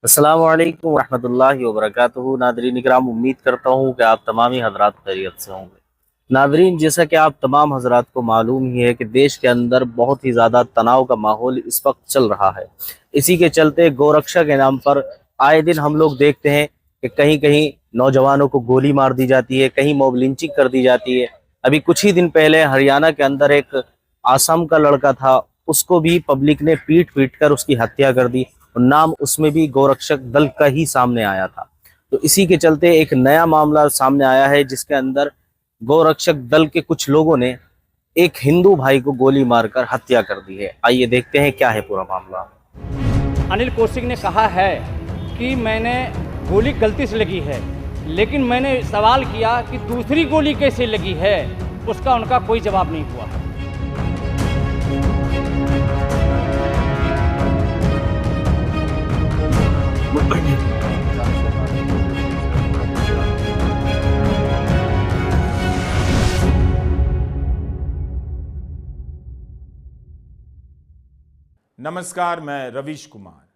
अस्सलामु अलैकुम वरहमतुल्लाहि वबरकातुहू। नादरीन इकराम, उम्मीद करता हूँ कि आप तमाम ही हजरात खैरियत से होंगे। नादरीन, जैसा कि आप तमाम हजरात को मालूम ही है कि देश के अंदर बहुत ही ज़्यादा तनाव का माहौल इस वक्त चल रहा है। इसी के चलते गोरक्षा के नाम पर आए दिन हम लोग देखते हैं कि कहीं कहीं नौजवानों को गोली मार दी जाती है, कहीं मॉब लिंचिंग कर दी जाती है। अभी कुछ ही दिन पहले हरियाणा के अंदर एक आसाम का लड़का था, उसको भी पब्लिक ने पीट पीट कर उसकी हत्या कर दी। और नाम उसमें भी गोरक्षक दल का ही सामने आया था। तो इसी के चलते एक नया मामला सामने आया है, जिसके अंदर गोरक्षक दल के कुछ लोगों ने एक हिंदू भाई को गोली मारकर हत्या कर दी है। आइए देखते हैं क्या है पूरा मामला। अनिल कौशिक ने कहा है कि मैंने गोली गलती से लगी है, लेकिन मैंने सवाल किया कि दूसरी गोली कैसे लगी है, उसका उनका कोई जवाब नहीं हुआ। नमस्कार, मैं रवीश कुमार।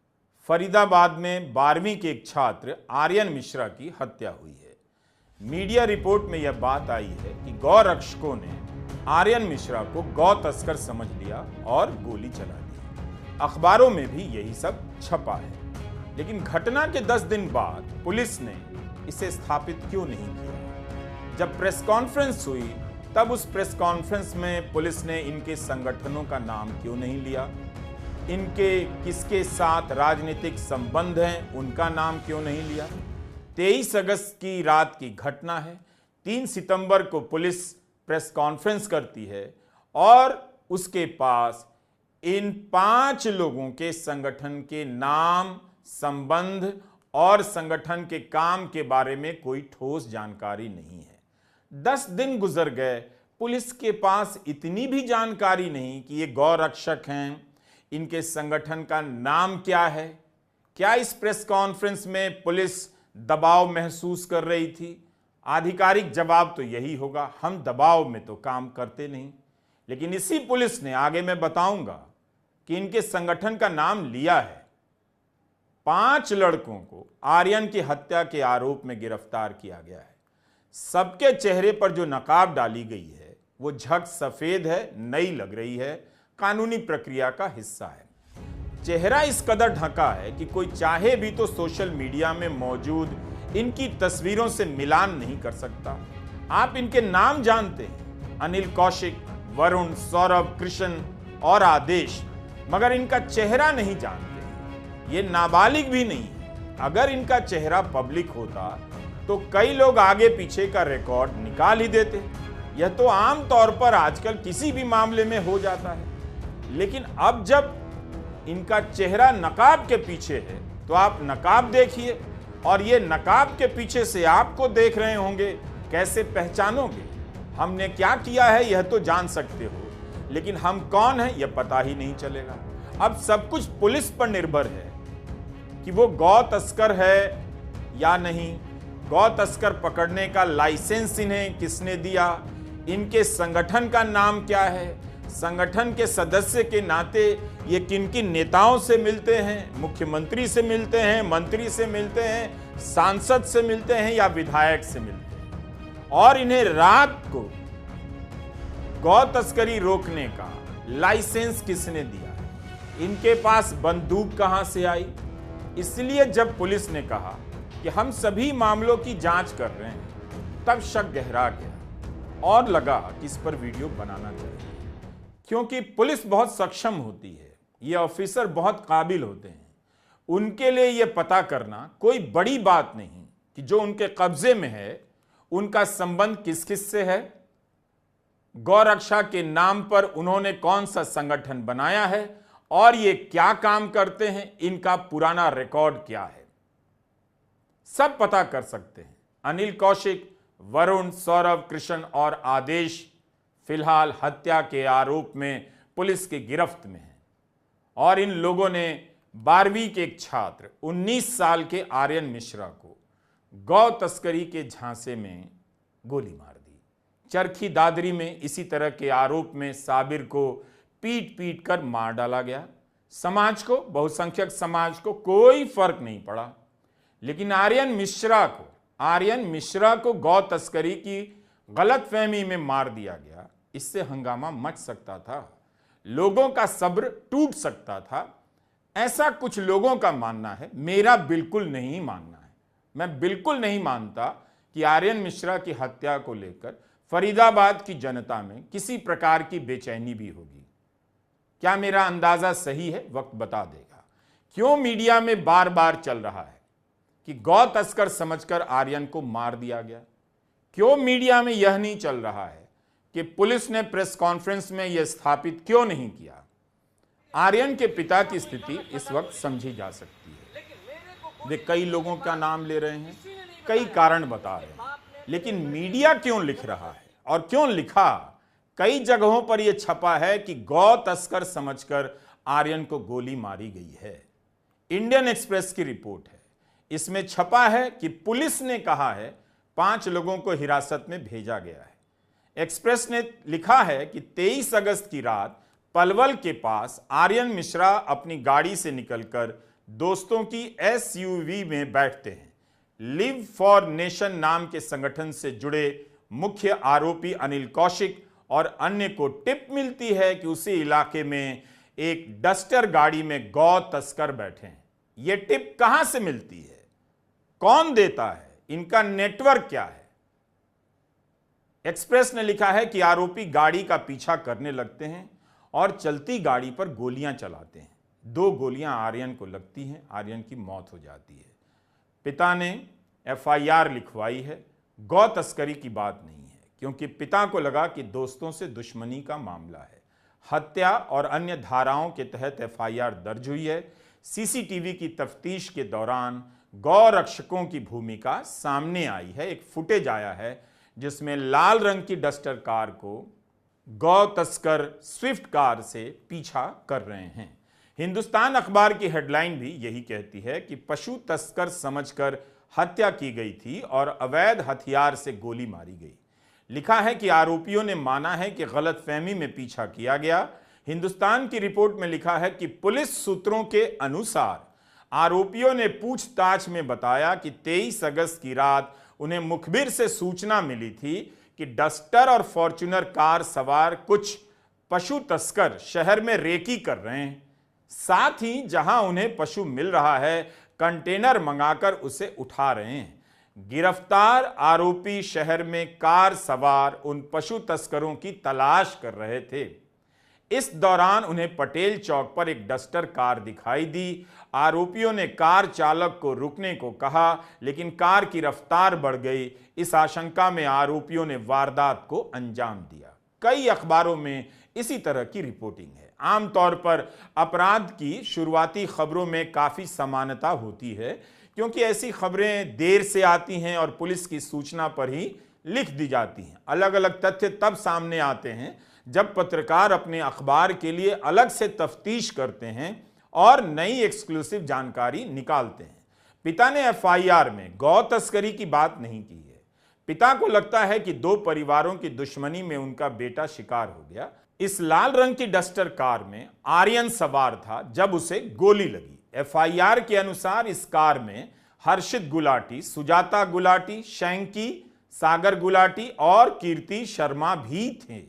फरीदाबाद में 12वीं के एक छात्र आर्यन मिश्रा की हत्या हुई है। मीडिया रिपोर्ट में यह बात आई है कि गौ रक्षकों ने आर्यन मिश्रा को गौ तस्कर समझ लिया और गोली चला दी। अखबारों में भी यही सब छपा है, लेकिन घटना के 10 दिन बाद पुलिस ने इसे स्थापित क्यों नहीं किया? जब प्रेस कॉन्फ्रेंस हुई तब उस प्रेस कॉन्फ्रेंस में पुलिस ने इनके संगठनों का नाम क्यों नहीं लिया? इनके किसके साथ राजनीतिक संबंध हैं उनका नाम क्यों नहीं लिया? 23 अगस्त की रात की घटना है। 3 सितंबर को पुलिस प्रेस कॉन्फ्रेंस करती है और उसके पास इन 5 लोगों के संगठन के नाम, संबंध और संगठन के काम के बारे में कोई ठोस जानकारी नहीं है। 10 दिन गुजर गए, पुलिस के पास इतनी भी जानकारी नहीं कि ये गौ रक्षक हैं, इनके संगठन का नाम क्या है। क्या इस प्रेस कॉन्फ्रेंस में पुलिस दबाव महसूस कर रही थी? आधिकारिक जवाब तो यही होगा, हम दबाव में तो काम करते नहीं। लेकिन इसी पुलिस ने, आगे मैं बताऊंगा, कि इनके संगठन का नाम लिया है। 5 लड़कों को आर्यन की हत्या के आरोप में गिरफ्तार किया गया है। सबके चेहरे पर जो नकाब डाली गई है वो झक सफेद है, नई लग रही है, कानूनी प्रक्रिया का हिस्सा है। चेहरा इस कदर ढका है कि कोई चाहे भी तो सोशल मीडिया में मौजूद इनकी तस्वीरों से मिलान नहीं कर सकता। आप इनके नाम जानते हैं, अनिल कौशिक, वरुण, सौरभ, कृष्ण और आदेश, मगर इनका चेहरा नहीं जानते। ये नाबालिग भी नहीं है। अगर इनका चेहरा पब्लिक होता तो कई लोग आगे पीछे का रिकॉर्ड निकाल ही देते। यह तो आम तौर पर आजकल किसी भी मामले में हो जाता है। लेकिन अब जब इनका चेहरा नकाब के पीछे है तो आप नकाब देखिए, और ये नकाब के पीछे से आपको देख रहे होंगे, कैसे पहचानोगे? हमने क्या किया है यह तो जान सकते हो, लेकिन हम कौन हैं यह पता ही नहीं चलेगा। अब सब कुछ पुलिस पर निर्भर है कि वो गौ तस्कर है या नहीं। गौ तस्कर पकड़ने का लाइसेंस इन्हें किसने दिया? इनके संगठन का नाम क्या है? संगठन के सदस्य के नाते ये किन किन नेताओं से मिलते हैं? मुख्यमंत्री से मिलते हैं, मंत्री से मिलते हैं, सांसद से मिलते हैं या विधायक से मिलते हैं? और इन्हें रात को गौ तस्करी रोकने का लाइसेंस किसने दिया? इनके पास बंदूक कहां से आई? इसलिए जब पुलिस ने कहा कि हम सभी मामलों की जांच कर रहे हैं, तब शक गहरा गया और लगा कि इस पर वीडियो बनाना चाहिए, क्योंकि पुलिस बहुत सक्षम होती है, ये ऑफिसर बहुत काबिल होते हैं। उनके लिए ये पता करना कोई बड़ी बात नहीं कि जो उनके कब्जे में है उनका संबंध किस किस से है, गौरक्षा के नाम पर उन्होंने कौन सा संगठन बनाया है और ये क्या काम करते हैं, इनका पुराना रिकॉर्ड क्या है, सब पता कर सकते हैं। अनिल कौशिक, वरुण, सौरभ, कृष्ण और आदेश फिलहाल हत्या के आरोप में पुलिस की गिरफ्त में हैं, और इन लोगों ने 12वीं के एक छात्र 19 साल के आर्यन मिश्रा को गौ तस्करी के झांसे में गोली मार दी। चरखी दादरी में इसी तरह के आरोप में साबिर को पीट पीट कर मार डाला गया। समाज को, बहुसंख्यक समाज को कोई फर्क नहीं पड़ा। लेकिन आर्यन मिश्रा को गौ तस्करी की गलतफहमी में मार दिया गया। इससे हंगामा मच सकता था, लोगों का सब्र टूट सकता था, ऐसा कुछ लोगों का मानना है। मेरा बिल्कुल नहीं मानना है। मैं बिल्कुल नहीं मानता कि आर्यन मिश्रा की हत्या को लेकर फरीदाबाद की जनता में किसी प्रकार की बेचैनी भी होगी। क्या मेरा अंदाजा सही है? वक्त बता देगा। क्यों मीडिया में बार बार चल रहा है कि गौ तस्कर समझकर आर्यन को मार दिया गया? क्यों मीडिया में यह नहीं चल रहा है कि पुलिस ने प्रेस कॉन्फ्रेंस में यह स्थापित क्यों नहीं किया? आर्यन के पिता की स्थिति इस वक्त समझी जा सकती है। वे कई लोगों का नाम ले रहे हैं, कई कारण बता रहे हैं, लेकिन मीडिया क्यों लिख रहा है और क्यों लिखा? कई जगहों पर यह छपा है कि गौ तस्कर समझकर आर्यन को गोली मारी गई है। इंडियन एक्सप्रेस की रिपोर्ट है, इसमें छपा है कि पुलिस ने कहा है 5 लोगों को हिरासत में भेजा गया है। एक्सप्रेस ने लिखा है कि 23 अगस्त की रात पलवल के पास आर्यन मिश्रा अपनी गाड़ी से निकलकर दोस्तों की एसयूवी में बैठते हैं। लिव फॉर नेशन नाम के संगठन से जुड़े मुख्य आरोपी अनिल कौशिक और अन्य को टिप मिलती है कि उसी इलाके में एक डस्टर गाड़ी में गौ तस्कर बैठे हैं। यह टिप कहां से मिलती है? कौन देता है? इनका नेटवर्क क्या है? एक्सप्रेस ने लिखा है कि आरोपी गाड़ी का पीछा करने लगते हैं और चलती गाड़ी पर गोलियां चलाते हैं। 2 गोलियां आर्यन को लगती हैं, आर्यन की मौत हो जाती है। पिता ने एफआईआर लिखवाई है। गौ तस्करी की बात नहीं है, क्योंकि पिता को लगा कि दोस्तों से दुश्मनी का मामला है। हत्या और अन्य धाराओं के तहत एफआईआर दर्ज हुई है। सीसीटीवी की तफ्तीश के दौरान गौ रक्षकों की भूमिका सामने आई है। एक फुटेज आया है जिसमें लाल रंग की डस्टर कार को गौ तस्कर स्विफ्ट कार से पीछा कर रहे हैं। हिंदुस्तान अखबार की हेडलाइन भी यही कहती है कि पशु तस्कर समझकर हत्या की गई थी और अवैध हथियार से गोली मारी गई। लिखा है कि आरोपियों ने माना है कि गलतफहमी में पीछा किया गया। हिंदुस्तान की रिपोर्ट में लिखा है कि पुलिस सूत्रों के अनुसार आरोपियों ने पूछताछ में बताया कि 23 अगस्त की रात उन्हें मुखबिर से सूचना मिली थी कि डस्टर और फॉर्च्यूनर कार सवार कुछ पशु तस्कर शहर में रेकी कर रहे हैं। साथ ही जहां उन्हें पशु मिल रहा है, कंटेनर मंगाकर उसे उठा रहे हैं। गिरफ्तार आरोपी शहर में कार सवार उन पशु तस्करों की तलाश कर रहे थे। इस दौरान उन्हें पटेल चौक पर एक डस्टर कार दिखाई दी। आरोपियों ने कार चालक को रुकने को कहा, लेकिन कार की रफ्तार बढ़ गई। इस आशंका में आरोपियों ने वारदात को अंजाम दिया। कई अखबारों में इसी तरह की रिपोर्टिंग है। आमतौर पर अपराध की शुरुआती खबरों में काफी समानता होती है, क्योंकि ऐसी खबरें देर से आती हैं और पुलिस की सूचना पर ही लिख दी जाती हैं। अलग अलग तथ्य तब सामने आते हैं जब पत्रकार अपने अखबार के लिए अलग से तफ्तीश करते हैं और नई एक्सक्लूसिव जानकारी निकालते हैं। पिता ने एफआईआर में गौ तस्करी की बात नहीं की है। पिता को लगता है कि 2 परिवारों की दुश्मनी में उनका बेटा शिकार हो गया। इस लाल रंग की डस्टर कार में आर्यन सवार था जब उसे गोली लगी। एफआईआर के अनुसार इस कार में हर्षित गुलाटी, सुजाता गुलाटी, शैंकी, सागर गुलाटी और कीर्ति शर्मा भी थे।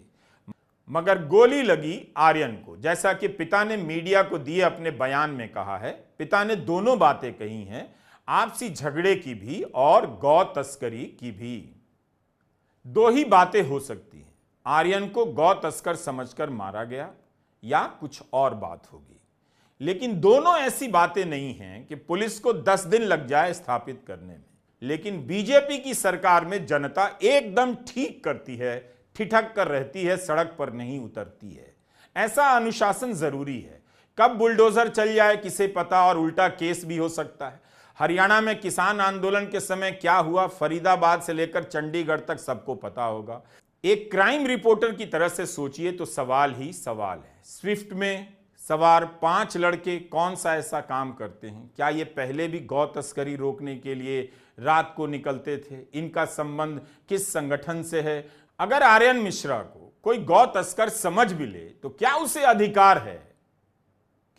मगर गोली लगी आर्यन को। जैसा कि पिता ने मीडिया को दिए अपने बयान में कहा है, पिता ने दोनों बातें कही हैं, आपसी झगड़े की भी और गौ तस्करी की भी। 2 ही बातें हो सकती हैं, आर्यन को गौ तस्कर समझकर मारा गया या कुछ और बात होगी। लेकिन दोनों ऐसी बातें नहीं हैं कि पुलिस को 10 दिन लग जाए स्थापित करने में। लेकिन बीजेपी की सरकार में जनता एकदम ठीक करती है, ठिठक कर रहती है, सड़क पर नहीं उतरती है। ऐसा अनुशासन जरूरी है। कब बुलडोजर चल जाए किसे पता, और उल्टा केस भी हो सकता है। हरियाणा में किसान आंदोलन के समय क्या हुआ, फरीदाबाद से लेकर चंडीगढ़ तक सबको पता होगा। एक क्राइम रिपोर्टर की तरह से सोचिए तो सवाल ही सवाल है। स्विफ्ट में सवार 5 लड़के कौन सा ऐसा काम करते हैं? क्या ये पहले भी गौ तस्करी रोकने के लिए रात को निकलते थे? इनका संबंध किस संगठन से है? अगर आर्यन मिश्रा को कोई गौ तस्कर समझ भी ले तो क्या उसे अधिकार है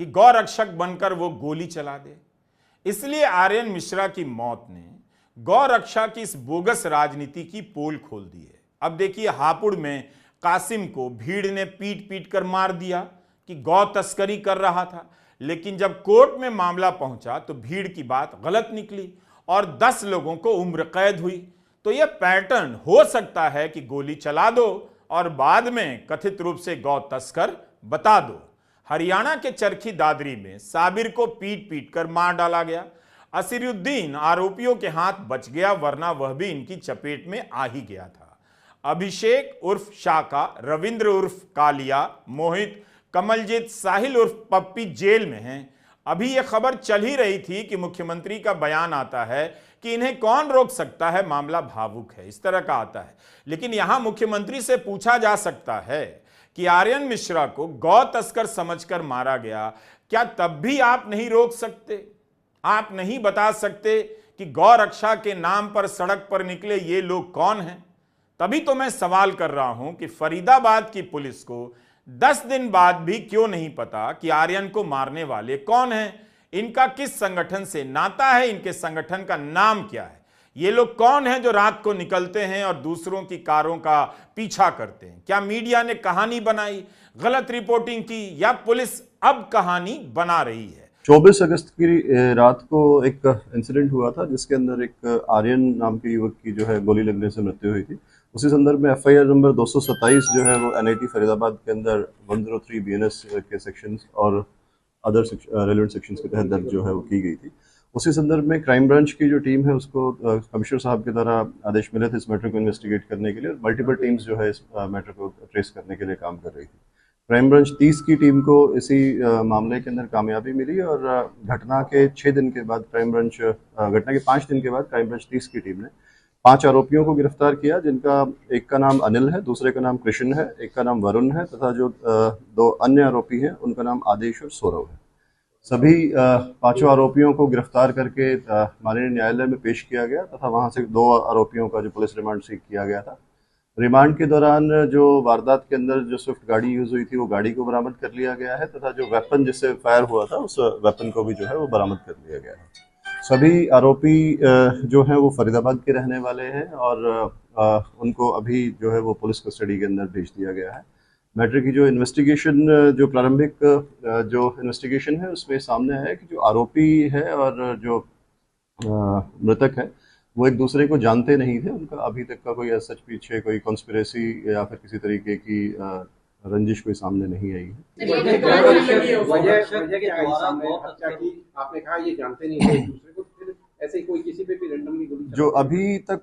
कि गौरक्षक बनकर वो गोली चला दे। इसलिए आर्यन मिश्रा की मौत ने गौरक्षा की इस बोगस राजनीति की पोल खोल दी है। अब देखिए, हापुड़ में कासिम को भीड़ ने पीट पीट कर मार दिया कि गौ तस्करी कर रहा था, लेकिन जब कोर्ट में मामला पहुंचा तो भीड़ की बात गलत निकली और 10 लोगों को उम्र कैद हुई। तो यह पैटर्न हो सकता है कि गोली चला दो और बाद में कथित रूप से गौ तस्कर बता दो। हरियाणा के चरखी दादरी में साबिर को पीट पीट कर मार डाला गया। असीरुद्दीन आरोपियों के हाथ बच गया, वरना वह भी इनकी चपेट में आ ही गया था। अभिषेक उर्फ शाका, रविंद्र उर्फ कालिया, मोहित, कमलजीत, साहिल उर्फ पप्पी जेल में हैं। अभी यह खबर चल ही रही थी कि मुख्यमंत्री का बयान आता है कि इन्हें कौन रोक सकता है, मामला भावुक है, इस तरह का आता है। लेकिन यहां मुख्यमंत्री से पूछा जा सकता है कि आर्यन मिश्रा को गौ तस्कर समझकर मारा गया, क्या तब भी आप नहीं रोक सकते? आप नहीं बता सकते कि गौ रक्षा के नाम पर सड़क पर निकले ये लोग कौन हैं? तभी तो मैं सवाल कर रहा हूं कि फरीदाबाद की पुलिस को 10 दिन बाद भी क्यों नहीं पता कि आर्यन को मारने वाले कौन हैं, इनका किस संगठन से नाता है, इनके संगठन का नाम क्या है, ये लोग कौन हैं जो रात को निकलते हैं और दूसरों की कारों का पीछा करते हैं। क्या मीडिया ने कहानी बनाई, गलत रिपोर्टिंग की, या पुलिस अब कहानी बना रही है? 24 अगस्त की रात को एक इंसिडेंट हुआ था जिसके अंदर एक आर्यन नाम के युवक की जो है गोली लगने से मृत्यु हुई थी। उसी संदर्भ में FIR नंबर 227 जो है वो NIT फरीदाबाद के अंदर 103 BNS के सेक्शंस और अदर रेलेवेंट सेक्शंस के तहत दर्ज जो है वो की गई थी। उसी संदर्भ में क्राइम ब्रांच की जो टीम है उसको कमिश्नर साहब के द्वारा आदेश मिले थे इस मैटर को इन्वेस्टिगेट करने के लिए, और मल्टीपल टीम्स जो है इस मैटर को ट्रेस करने के लिए काम कर रही थी। क्राइम ब्रांच 30 की टीम को इसी मामले के अंदर कामयाबी मिली और घटना के 6 दिन के बाद घटना के 5 दिन के बाद क्राइम ब्रांच 30 की टीम ने 5 आरोपियों को गिरफ्तार किया, जिनका एक का नाम अनिल है, दूसरे का नाम कृष्ण है, एक का नाम वरुण है तथा जो 2 अन्य आरोपी हैं उनका नाम आदेश और सौरव है। सभी 5 आरोपियों को गिरफ्तार करके माननीय न्यायालय में पेश किया गया तथा वहां से 2 आरोपियों का जो पुलिस रिमांड सीख किया गया था। रिमांड के दौरान जो वारदात के अंदर जो स्विफ्ट गाड़ी यूज हुई थी वो गाड़ी को बरामद कर लिया गया है तथा जो वेपन जिससे फायर हुआ था उस वेपन को भी जो है वो बरामद कर लिया गया है। सभी आरोपी जो हैं वो फरीदाबाद के रहने वाले हैं और उनको अभी जो है वो पुलिस कस्टडी के अंदर भेज दिया गया है। मैटर की जो इन्वेस्टिगेशन जो प्रारंभिक जो इन्वेस्टिगेशन है उसमें सामने आया कि जो आरोपी है और जो मृतक है वो एक दूसरे को जानते नहीं थे। उनका अभी तक का कोई सच पीछे कोई कॉन्स्पिरेसी या फिर किसी तरीके की रंजिश कोई सामने नहीं आई है। आपने कहा ये जानते नहीं थे एक दूसरे को, फिर ऐसे कोई किसी पे भी रैंडमली गोली जो अभी तक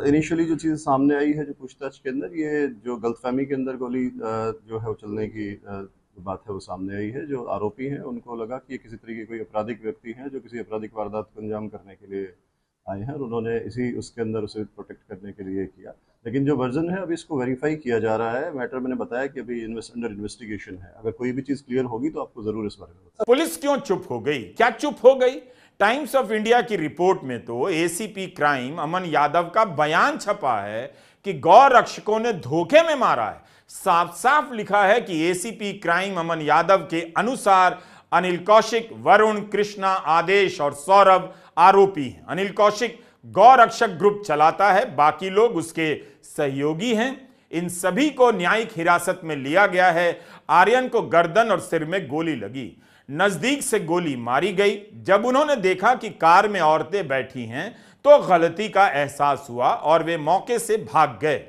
इनिशियली जो चीज़ सामने आई है जो पूछताछ के अंदर, ये जो गलतफहमी के अंदर गोली जो है वो चलने की बात है वो सामने आई है। जो आरोपी हैं उनको लगा कि ये किसी तरीके कोई आपराधिक व्यक्ति हैं जो किसी आपराधिक वारदात को अंजाम करने के लिए आए हैं और उन्होंने इसी उसके अंदर उसे प्रोटेक्ट करने के लिए किया। लेकिन जो वर्जन है अभी इसको वेरीफाई किया जा रहा है। मैटर मैंने बताया कि अभी अंडर इन्वेस्टिगेशन है। अगर कोई भी चीज क्लियर होगी तो आपको जरूर इस बारे में बताऊंगा। पुलिस क्यों चुप हो गई? क्या चुप हो गई? टाइम्स ऑफ इंडिया की रिपोर्ट में तो ACP क्राइम अमन यादव का बयान छपा है कि गौ रक्षकों ने धोखे में मारा है। साफ साफ लिखा है कि ACP क्राइम अमन यादव के अनुसार अनिल कौशिक, वरुण, कृष्णा, आदेश और सौरभ आरोपी हैं। अनिल कौशिक गौ रक्षक ग्रुप चलाता है, बाकी लोग उसके सहयोगी हैं। इन सभी को न्यायिक हिरासत में लिया गया है। आर्यन को गर्दन और सिर में गोली लगी, नजदीक से गोली मारी गई। जब उन्होंने देखा कि कार में औरतें बैठी हैं तो गलती का एहसास हुआ और वे मौके से भाग गए।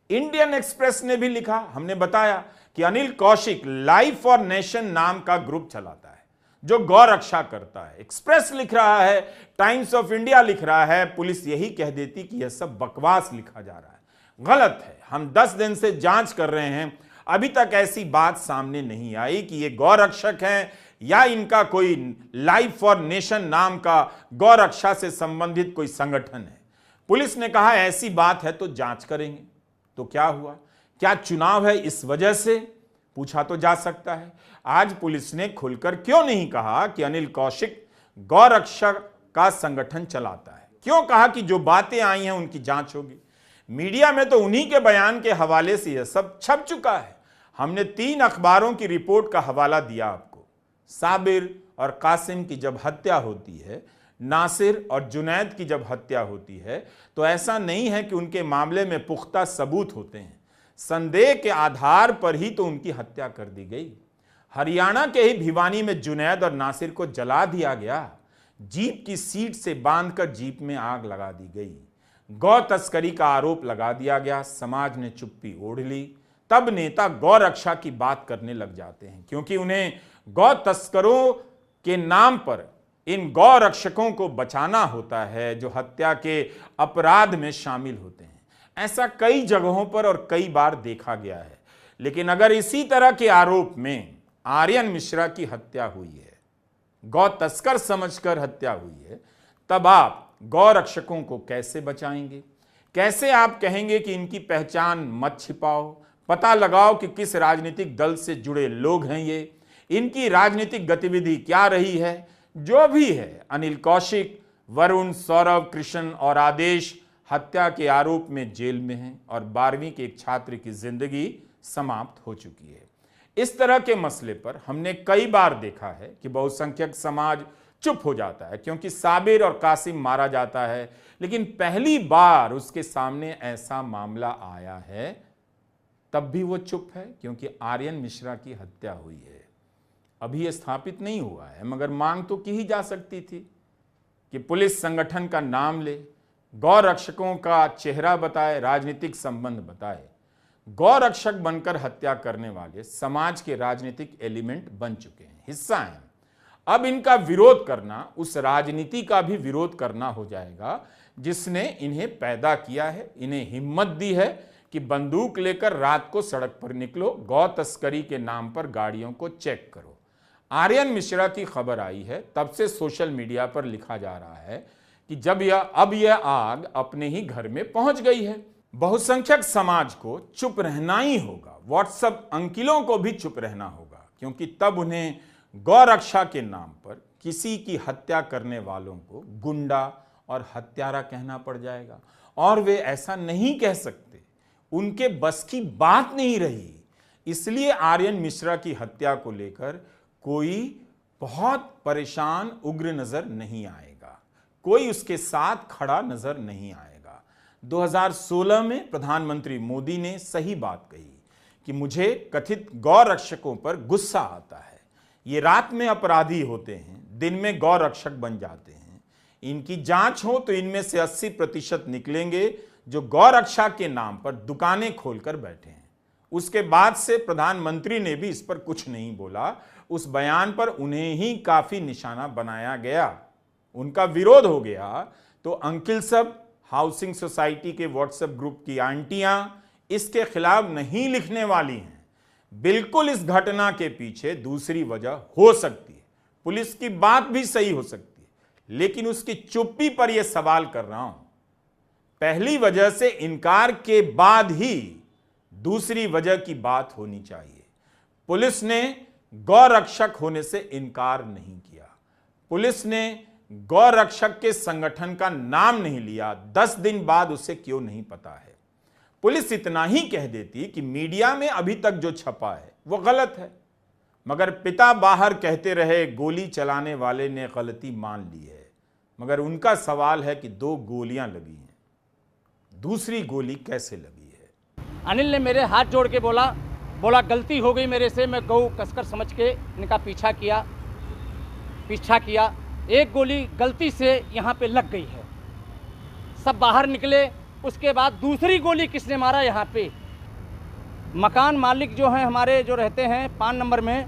इंडियन एक्सप्रेस ने भी लिखा, हमने बताया कि Anil Kaushik life for nation नाम का ग्रुप चलाता है जो गौ रक्षा करता है। एक्सप्रेस लिख रहा है, टाइम्स ऑफ इंडिया लिख रहा है, पुलिस यही कह देती कि यह सब बकवास लिखा जा रहा है। गलत है। हम 10 दिन से जांच कर रहे हैं, अभी तक ऐसी बात सामने नहीं आई कि ये गौ रक्षक हैं या इनका कोई लाइफ फॉर नेशन नाम का गौ रक्षा से संबंधित कोई संगठन है। पुलिस ने कहा ऐसी बात है तो जांच करेंगे। तो क्या हुआ? क्या चुनाव है इस वजह से? पूछा तो जा सकता है। आज पुलिस ने खुलकर क्यों नहीं कहा कि अनिल कौशिक गौ रक्षक का संगठन चलाता है? क्यों कहा कि जो बातें आई हैं उनकी जांच होगी? मीडिया में तो उन्हीं के बयान के हवाले से यह सब छप चुका है। हमने 3 अखबारों की रिपोर्ट का हवाला दिया आपको। साबिर और कासिम की जब हत्या होती है, नासिर और जुनैद की जब हत्या होती है, तो ऐसा नहीं है कि उनके मामले में पुख्ता सबूत होते हैं। संदेह के आधार पर ही तो उनकी हत्या कर दी गई। हरियाणा के ही भिवानी में जुनैद और नासिर को जला दिया गया। जीप की सीट से बांधकर जीप में आग लगा दी गई। गौ तस्करी का आरोप लगा दिया गया। समाज ने चुप्पी ओढ़ ली। तब नेता गौ रक्षा की बात करने लग जाते हैं, क्योंकि उन्हें गौ तस्करों के नाम पर इन गौ रक्षकों को बचाना होता है जो हत्या के अपराध में शामिल होते हैं। ऐसा कई जगहों पर और कई बार देखा गया है। लेकिन अगर इसी तरह के आरोप में आर्यन मिश्रा की हत्या हुई है, गौ तस्कर समझकर हत्या हुई है, तब आप गौ रक्षकों को कैसे बचाएंगे? कैसे आप कहेंगे कि इनकी पहचान मत छिपाओ, पता लगाओ कि किस राजनीतिक दल से जुड़े लोग हैं ये, इनकी राजनीतिक गतिविधि क्या रही है? जो भी है, अनिल कौशिक, वरुण, सौरभ, कृष्ण और आदेश हत्या के आरोप में जेल में हैं और 12वीं के एक छात्र की जिंदगी समाप्त हो चुकी है। इस तरह के मसले पर हमने कई बार देखा है कि बहुसंख्यक समाज चुप हो जाता है क्योंकि साबिर और कासिम मारा जाता है, लेकिन पहली बार उसके सामने ऐसा मामला आया है तब भी वो चुप है क्योंकि आर्यन मिश्रा की हत्या हुई है। अभी यह स्थापित नहीं हुआ है, मगर मांग तो की ही जा सकती थी कि पुलिस संगठन का नाम ले, गौ रक्षकों का चेहरा बताए, राजनीतिक संबंध बताए। गौ रक्षक बनकर हत्या करने वाले समाज के राजनीतिक एलिमेंट बन चुके हैं, हिस्सा हैं। अब इनका विरोध करना उस राजनीति का भी विरोध करना हो जाएगा जिसने इन्हें पैदा किया है, इन्हें हिम्मत दी है कि बंदूक लेकर रात को सड़क पर निकलो, गौ तस्करी के नाम पर गाड़ियों को चेक करो। आर्यन मिश्रा की खबर आई है तब से सोशल मीडिया पर लिखा जा रहा है कि अब यह आग अपने ही घर में पहुंच गई है। बहुसंख्यक समाज को चुप रहना ही होगा, व्हाट्सएप अंकिलों को भी चुप रहना होगा, क्योंकि तब उन्हें गौ रक्षा के नाम पर किसी की हत्या करने वालों को गुंडा और हत्यारा कहना पड़ जाएगा। और वे ऐसा नहीं कह सकते, उनके बस की बात नहीं रही। इसलिए आर्यन मिश्रा की हत्या को लेकर कोई बहुत परेशान उग्र नजर नहीं आएगा, कोई उसके साथ खड़ा नजर नहीं आएगा। 2016 में प्रधानमंत्री मोदी ने सही बात कही कि मुझे कथित गौ रक्षकों पर गुस्सा आता है। ये रात में अपराधी होते हैं, दिन में गौ रक्षक बन जाते हैं। इनकी जांच हो तो इनमें से 80% निकलेंगे जो गौ रक्षा के नाम पर दुकानें खोलकर बैठे हैं। उसके बाद से प्रधानमंत्री ने भी इस पर कुछ नहीं बोला। उस बयान पर उन्हें ही काफी निशाना बनाया गया, उनका विरोध हो गया। तो अंकिल सब, हाउसिंग सोसाइटी के व्हाट्सएप ग्रुप की आंटियां इसके खिलाफ नहीं लिखने वाली हैं। बिल्कुल इस घटना के पीछे दूसरी वजह हो सकती है, पुलिस की बात भी सही हो सकती है, लेकिन उसकी चुप्पी पर यह सवाल कर रहा हूं। पहली वजह से इनकार के बाद ही दूसरी वजह की बात होनी चाहिए। पुलिस ने गौ रक्षक होने से इनकार नहीं किया, पुलिस ने गौ रक्षक के संगठन का नाम नहीं लिया। 10 दिन बाद उसे क्यों नहीं पता है। पुलिस इतना ही कह देती कि मीडिया में अभी तक जो छपा है वो गलत है, मगर पिता बाहर कहते रहे गोली चलाने वाले ने गलती मान ली है। मगर उनका सवाल है कि 2 गोलियां लगी हैं, दूसरी गोली कैसे लगी है। अनिल ने मेरे हाथ जोड़ के बोला गलती हो गई मेरे से, मैं गौ कसकर समझ के इनका पीछा किया। एक गोली गलती से यहाँ पे लग गई है। सब बाहर निकले, उसके बाद दूसरी गोली किसने मारा यहाँ पे? मकान मालिक जो हैं हमारे, जो रहते हैं 5 नंबर में,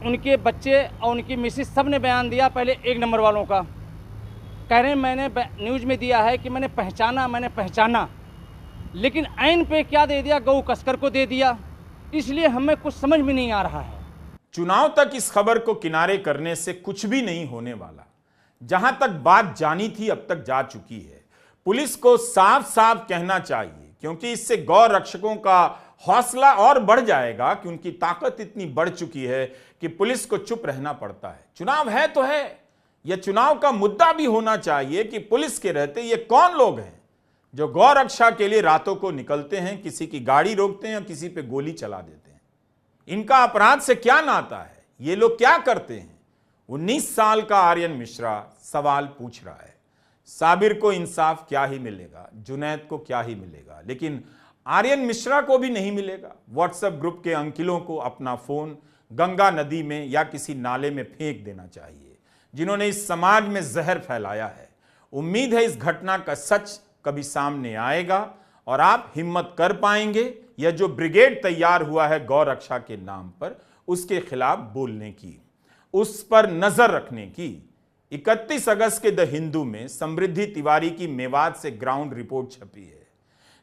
उनके बच्चे और उनकी मिसेस सब ने बयान दिया। पहले 1 नंबर वालों का कह रहे हैं मैंने न्यूज़ में दिया है कि मैंने पहचाना, लेकिन ऐन पे क्या दे दिया, गौ कसकर को दे दिया। इसलिए हमें कुछ समझ में नहीं आ रहा है। चुनाव तक इस खबर को किनारे करने से कुछ भी नहीं होने वाला। जहां तक बात जानी थी अब तक जा चुकी है। पुलिस को साफ साफ कहना चाहिए, क्योंकि इससे गौ रक्षकों का हौसला और बढ़ जाएगा कि उनकी ताकत इतनी बढ़ चुकी है कि पुलिस को चुप रहना पड़ता है। चुनाव है तो है, यह चुनाव का मुद्दा भी होना चाहिए कि पुलिस के रहते ये कौन लोग हैं जो गौ रक्षा के लिए रातों को निकलते हैं, किसी की गाड़ी रोकते हैं और किसी पे गोली चला देते हैं। इनका अपराध से क्या नाता है, ये लोग क्या करते हैं? 19 साल का आर्यन मिश्रा सवाल पूछ रहा है। साबिर को इंसाफ क्या ही मिलेगा, जुनैद को क्या ही मिलेगा, लेकिन आर्यन मिश्रा को भी नहीं मिलेगा। व्हाट्सएप ग्रुप के अंकिलों को अपना फोन गंगा नदी में या किसी नाले में फेंक देना चाहिए, जिन्होंने इस समाज में जहर फैलाया है। उम्मीद है इस घटना का सच कभी सामने आएगा और आप हिम्मत कर पाएंगे, यह जो ब्रिगेड तैयार हुआ है गौ रक्षा के नाम पर, उसके खिलाफ बोलने की, उस पर नजर रखने की। 31 अगस्त के द हिंदू में समृद्धि तिवारी की मेवात से ग्राउंड रिपोर्ट छपी है,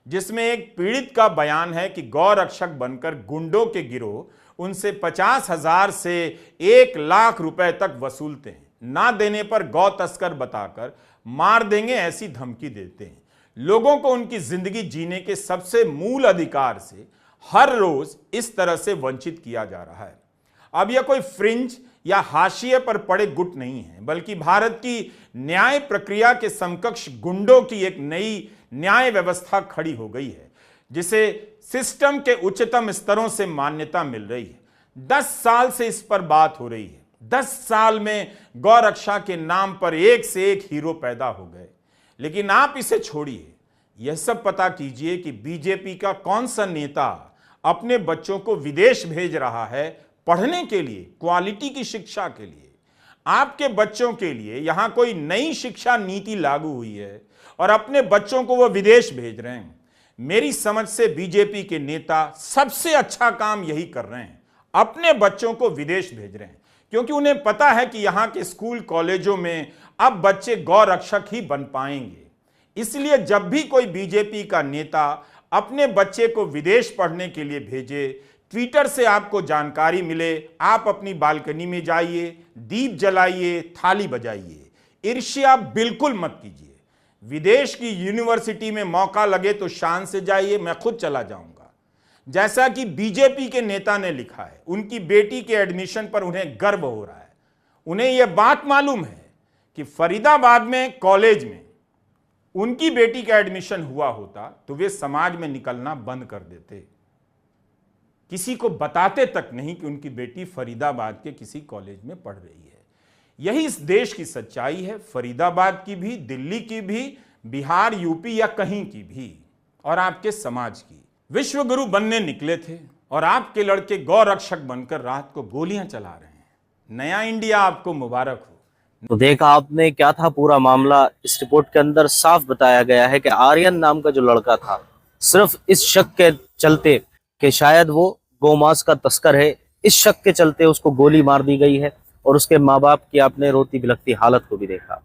जिसमें एक पीड़ित का बयान है कि गौ रक्षक बनकर गुंडों के गिरोह उनसे 50,000 से 1 लाख रुपए तक वसूलते हैं। ना देने पर गौ तस्कर बताकर मार देंगे ऐसी धमकी देते हैं। लोगों को उनकी जिंदगी जीने के सबसे मूल अधिकार से हर रोज इस तरह से वंचित किया जा रहा है। अब यह कोई फ्रिंज या हाशिए पर पड़े गुट नहीं है, बल्कि भारत की न्याय प्रक्रिया के समकक्ष गुंडों की एक नई न्याय व्यवस्था खड़ी हो गई है, जिसे सिस्टम के उच्चतम स्तरों से मान्यता मिल रही है। 10 साल से इस पर बात हो रही है। 10 साल में गौ रक्षा के नाम पर एक से एक हीरो पैदा हो गए। लेकिन आप इसे छोड़िए, यह सब पता कीजिए कि बीजेपी का कौन सा नेता अपने बच्चों को विदेश भेज रहा है पढ़ने के लिए, क्वालिटी की शिक्षा के लिए। आपके बच्चों के लिए यहां कोई नई शिक्षा नीति लागू हुई है और अपने बच्चों को वो विदेश भेज रहे हैं। मेरी समझ से बीजेपी के नेता सबसे अच्छा काम यही कर रहे हैं, अपने बच्चों को विदेश भेज रहे हैं, क्योंकि उन्हें पता है कि यहां के स्कूल कॉलेजों में अब बच्चे गौ रक्षक ही बन पाएंगे। इसलिए जब भी कोई बीजेपी का नेता अपने बच्चे को विदेश पढ़ने के लिए भेजे, ट्विटर से आपको जानकारी मिले, आप अपनी बालकनी में जाइए, दीप जलाइए, थाली बजाइए। ईर्ष्या बिल्कुल मत कीजिए। विदेश की यूनिवर्सिटी में मौका लगे तो शान से जाइए, मैं खुद चला जाऊंगा। जैसा कि बीजेपी के नेता ने लिखा है, उनकी बेटी के एडमिशन पर उन्हें गर्व हो रहा है। उन्हें यह बात मालूम है कि फरीदाबाद में कॉलेज में उनकी बेटी का एडमिशन हुआ होता तो वे समाज में निकलना बंद कर देते, किसी को बताते तक नहीं कि उनकी बेटी फरीदाबाद के किसी कॉलेज में पढ़ रही है। यही इस देश की सच्चाई है, फरीदाबाद की भी, दिल्ली की भी, बिहार, यूपी या कहीं की भी, और आपके समाज की। विश्व गुरु बनने निकले थे और आपके लड़के गौ रक्षक बनकर रात को गोलियां चला रहे हैं। नया इंडिया आपको मुबारक हो। तो देखा आपने क्या था पूरा मामला। इस रिपोर्ट के अंदर साफ बताया गया है कि आर्यन नाम का जो लड़का था, सिर्फ इस शक के चलते कि शायद वो गौमांस का तस्कर है, इस शक के चलते उसको गोली मार दी गई है और उसके माँ बाप की आपने रोती बिलखती हालत को भी देखा।